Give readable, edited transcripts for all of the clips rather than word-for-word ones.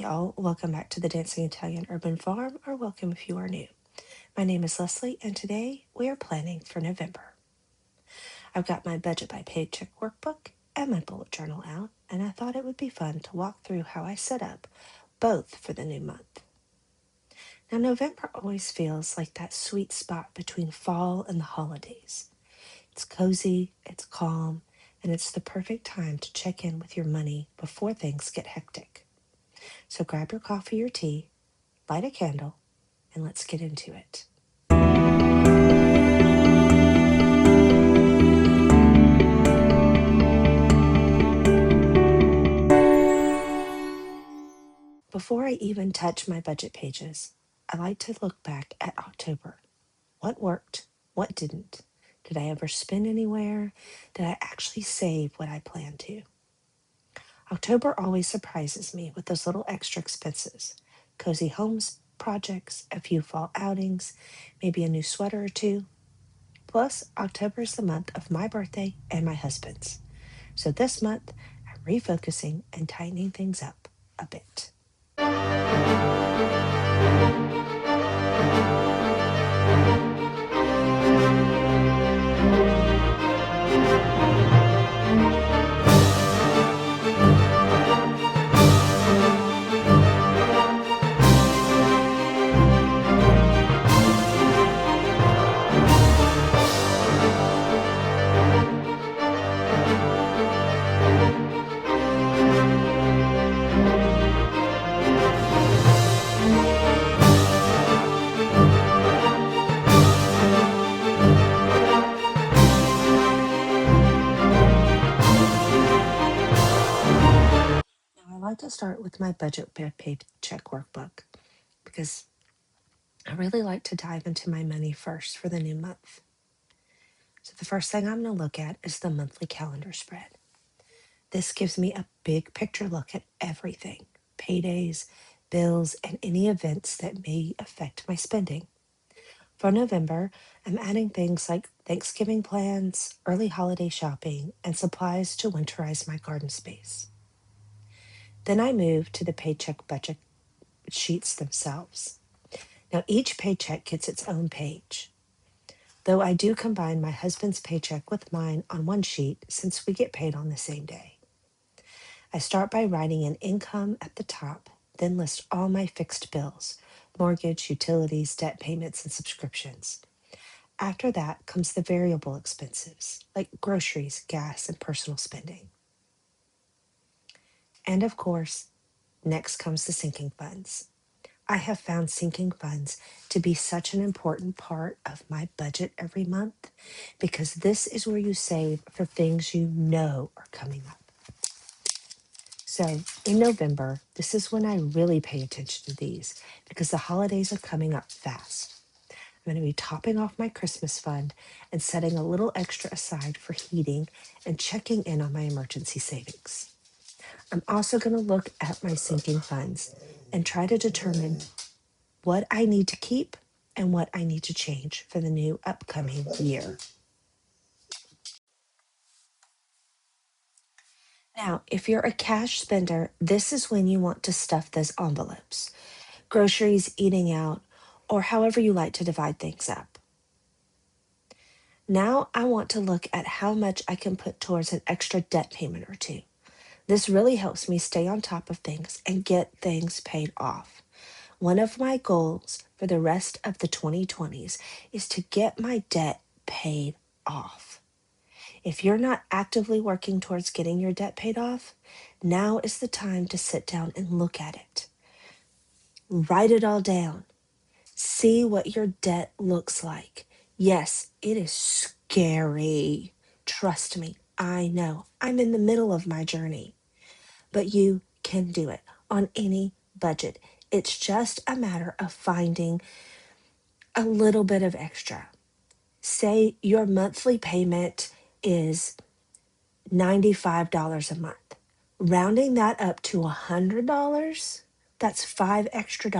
y'all. Welcome back to the Dancing Italian Urban Farm, or welcome if you are new. My name is Leslie, and today we are planning for November. I've got my budget by paycheck workbook and my bullet journal out, and I thought it would be fun to walk through how I set up both for the new month. Now, November always feels like that sweet spot between fall and the holidays. It's cozy, it's calm, and it's the perfect time to check in with your money before things get hectic. So grab your coffee or tea, light a candle, and let's get into it. Before I even touch my budget pages, I like to look back at October. What worked? What didn't? Did I ever spend anywhere? Did I actually save what I planned to? October always surprises me with those little extra expenses. Cozy homes projects, a few fall outings, maybe a new sweater or two. Plus, October is the month of my birthday and my husband's. So this month, I'm refocusing and tightening things up a bit. Now, I like to start with my budget paycheck workbook because I really like to dive into my money first for the new month. So, the first thing I'm going to look at is the monthly calendar spread. This gives me a big picture look at everything: paydays, bills, and any events that may affect my spending. For November, I'm adding things like Thanksgiving plans, early holiday shopping, and supplies to winterize my garden space. Then I move to the paycheck budget sheets themselves. Now, each paycheck gets its own page, though I do combine my husband's paycheck with mine on one sheet since we get paid on the same day. I start by writing an income at the top, then list all my fixed bills: mortgage, utilities, debt payments, and subscriptions. After that comes the variable expenses, like groceries, gas, and personal spending. And of course, next comes the sinking funds. I have found sinking funds to be such an important part of my budget every month because this is where you save for things you know are coming up. So in November, this is when I really pay attention to these because the holidays are coming up fast. I'm going to be topping off my Christmas fund and setting a little extra aside for heating and checking in on my emergency savings. I'm also going to look at my sinking funds and try to determine what I need to keep and what I need to change for the new upcoming year. Now, if you're a cash spender, this is when you want to stuff those envelopes: groceries, eating out, or however you like to divide things up. Now I want to look at how much I can put towards an extra debt payment or two. This really helps me stay on top of things and get things paid off. One of my goals for the rest of the 2020s is to get my debt paid off. If you're not actively working towards getting your debt paid off, now is the time to sit down and look at it. Write it all down. See what your debt looks like. Yes, it is scary. Trust me, I know. I'm in the middle of my journey, but you can do it on any budget. It's just a matter of finding a little bit of extra. Say your monthly payment is $95 a month. Rounding that up to $100, that's $5 extra,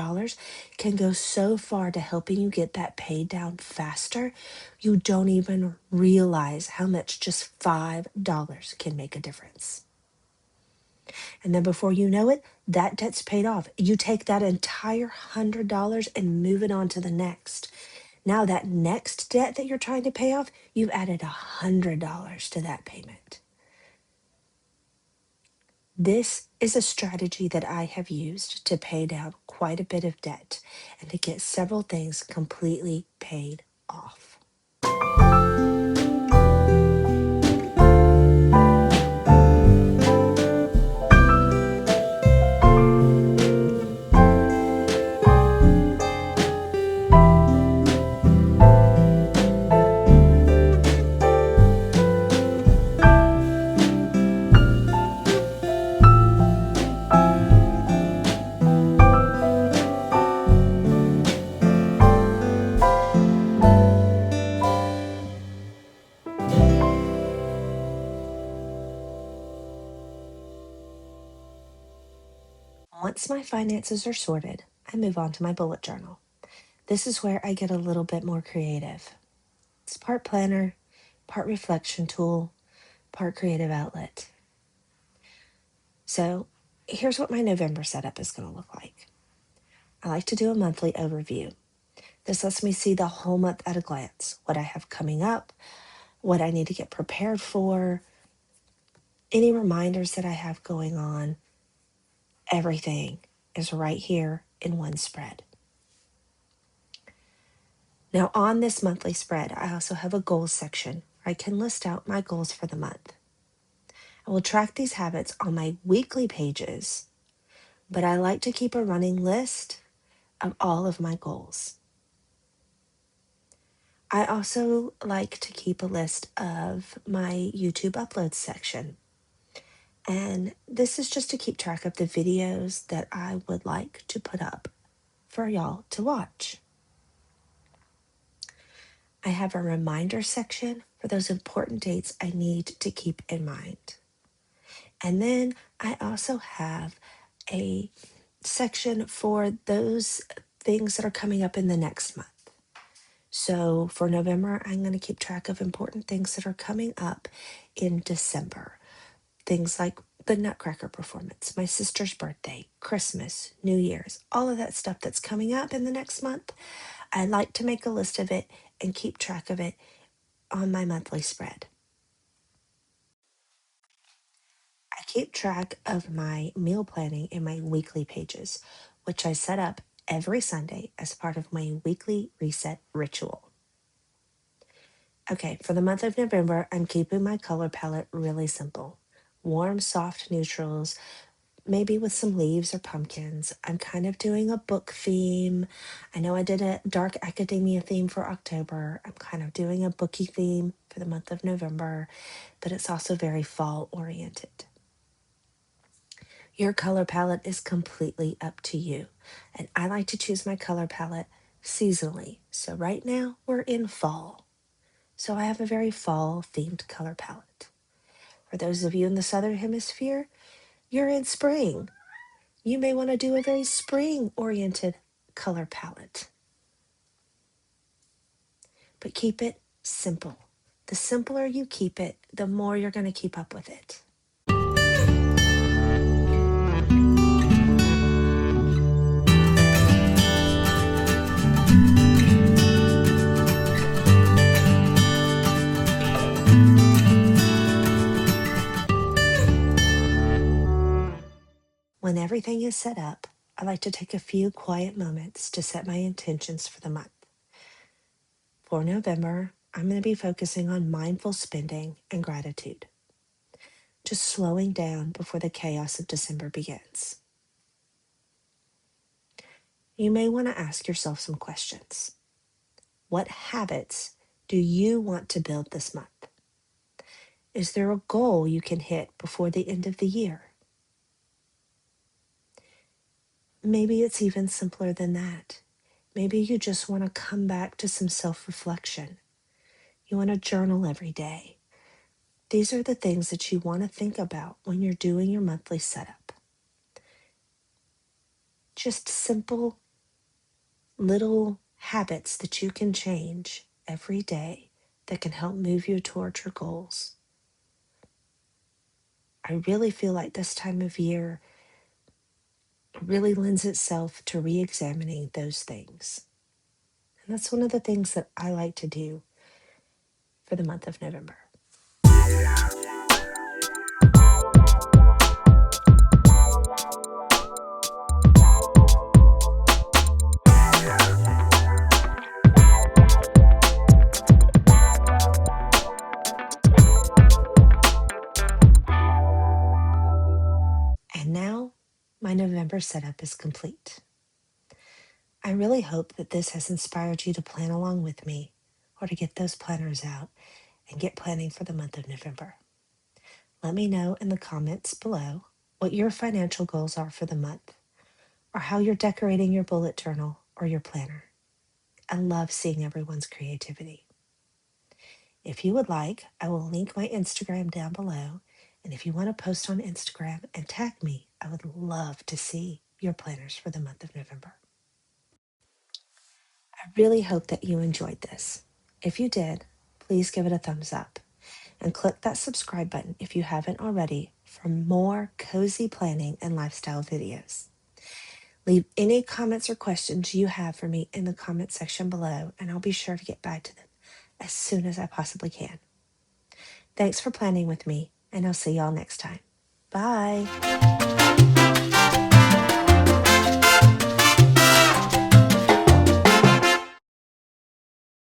can go so far to helping you get that paid down faster. You don't even realize how much just $5 can make a difference. And then before you know it, that debt's paid off. You take that entire $100 and move it on to the next. Now, that next debt that you're trying to pay off, you've added $100 to that payment. This is a strategy that I have used to pay down quite a bit of debt and to get several things completely paid off. Once my finances are sorted, I move on to my bullet journal. This is where I get a little bit more creative. It's part planner, part reflection tool, part creative outlet. So here's what my November setup is going to look like. I like to do a monthly overview. This lets me see the whole month at a glance, what I have coming up, what I need to get prepared for, any reminders that I have going on. Everything is right here in one spread. Now, on this monthly spread, I also have a goals section where I can list out my goals for the month. I will track these habits on my weekly pages, but I like to keep a running list of all of my goals. I also like to keep a list of my YouTube uploads section. And this is just to keep track of the videos that I would like to put up for y'all to watch. I have a reminder section for those important dates I need to keep in mind. And then I also have a section for those things that are coming up in the next month. So for November, I'm going to keep track of important things that are coming up in December. Things like the Nutcracker performance, my sister's birthday, Christmas, New Year's, all of that stuff that's coming up in the next month. I like to make a list of it and keep track of it on my monthly spread. I keep track of my meal planning in my weekly pages, which I set up every Sunday as part of my weekly reset ritual. Okay, for the month of November, I'm keeping my color palette really simple. Warm, soft neutrals, maybe with some leaves or pumpkins. I'm kind of doing a book theme. I know I did a dark academia theme for October. I'm kind of doing a booky theme for the month of November, but it's also very fall oriented. Your color palette is completely up to you. And I like to choose my color palette seasonally. So right now we're in fall. So I have a very fall themed color palette. For those of you in the Southern Hemisphere, you're in spring. You may want to do a very spring oriented color palette. But keep it simple. The simpler you keep it, the more you're going to keep up with it. When everything is set up, I like to take a few quiet moments to set my intentions for the month. For November, I'm going to be focusing on mindful spending and gratitude, just slowing down before the chaos of December begins. You may want to ask yourself some questions. What habits do you want to build this month? Is there a goal you can hit before the end of the year? Maybe it's even simpler than that. Maybe you just want to come back to some self-reflection. You want to journal every day. These are the things that you want to think about when you're doing your monthly setup. Just simple little habits that you can change every day that can help move you towards your goals. I really feel like this time of year really lends itself to re examining those things. And that's one of the things that I like to do for the month of November. And now my November setup is complete. I really hope that this has inspired you to plan along with me or to get those planners out and get planning for the month of November. Let me know in the comments below what your financial goals are for the month or how you're decorating your bullet journal or your planner. I love seeing everyone's creativity. If you would like, I will link my Instagram down below. And if you want to post on Instagram and tag me, I would love to see your planners for the month of November. I really hope that you enjoyed this. If you did, please give it a thumbs up and click that subscribe button if you haven't already for more cozy planning and lifestyle videos. Leave any comments or questions you have for me in the comment section below, and I'll be sure to get back to them as soon as I possibly can. Thanks for planning with me, and I'll see y'all next time. Bye.